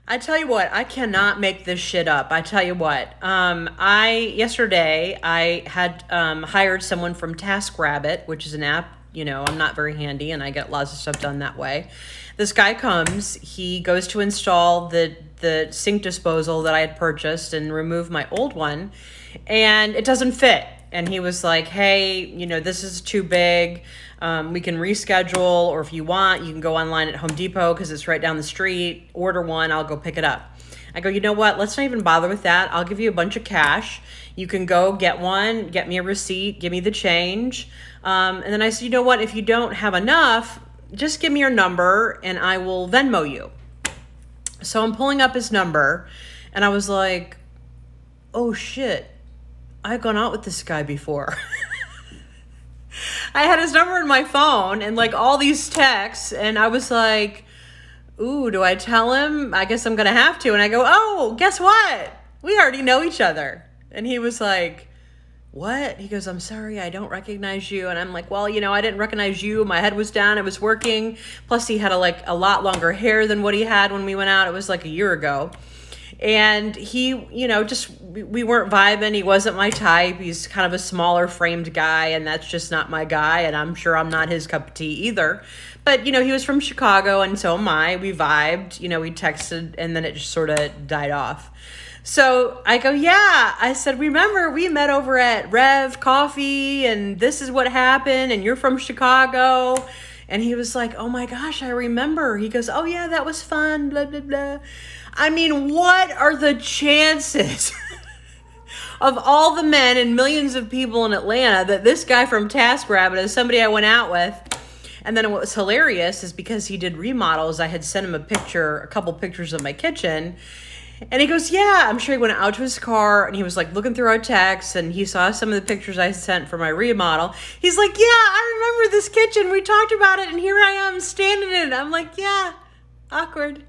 I tell you what, I cannot make this shit up. I tell you what, yesterday I had hired someone from TaskRabbit, which is an app. I'm not very handy, and I get lots of stuff done that way. This guy comes, he goes to install the sink disposal that I had purchased and remove my old one, and it doesn't fit. And he was like, "Hey, this is too big. We can reschedule, or if you want, you can go online at Home Depot because it's right down the street. Order one, I'll go pick it up." I go, "You know what? Let's not even bother with that. I'll give you a bunch of cash. You can go get one, get me a receipt, give me the change." And then I said, "You know what? If you don't have enough, just give me your number and I will Venmo you." So I'm pulling up his number and I was like, "Oh shit, I've gone out with this guy before." I had his number in my phone and like all these texts, and I was like, "Ooh, do I tell him? I guess I'm going to have to." And I go, "Oh, guess what? We already know each other." And he was like, "What?" He goes, "I'm sorry, I don't recognize you." And I'm like, "Well, I didn't recognize you. My head was down. I was working. Plus he had a lot longer hair than what he had when we went out. It was like a year ago." And he, we weren't vibing. He wasn't my type. He's kind of a smaller framed guy, and that's just not my guy. And I'm sure I'm not his cup of tea either. But, he was from Chicago, and so am I. We vibed, we texted, and then it just sort of died off. So I go, "Yeah." I said, "Remember, we met over at Rev Coffee, and this is what happened, and you're from Chicago." And he was like, "Oh my gosh, I remember." He goes, "Oh yeah, that was fun, blah, blah, blah." I mean, what are the chances of all the men and millions of people in Atlanta that this guy from TaskRabbit is somebody I went out with? And then what was hilarious is because he did remodels, I had sent him a couple pictures of my kitchen. And he goes, "Yeah." I'm sure he went out to his car and he was like looking through our texts and he saw some of the pictures I sent for my remodel. He's like, "Yeah, I remember this kitchen. We talked about it and here I am standing in it." I'm like, "Yeah, awkward."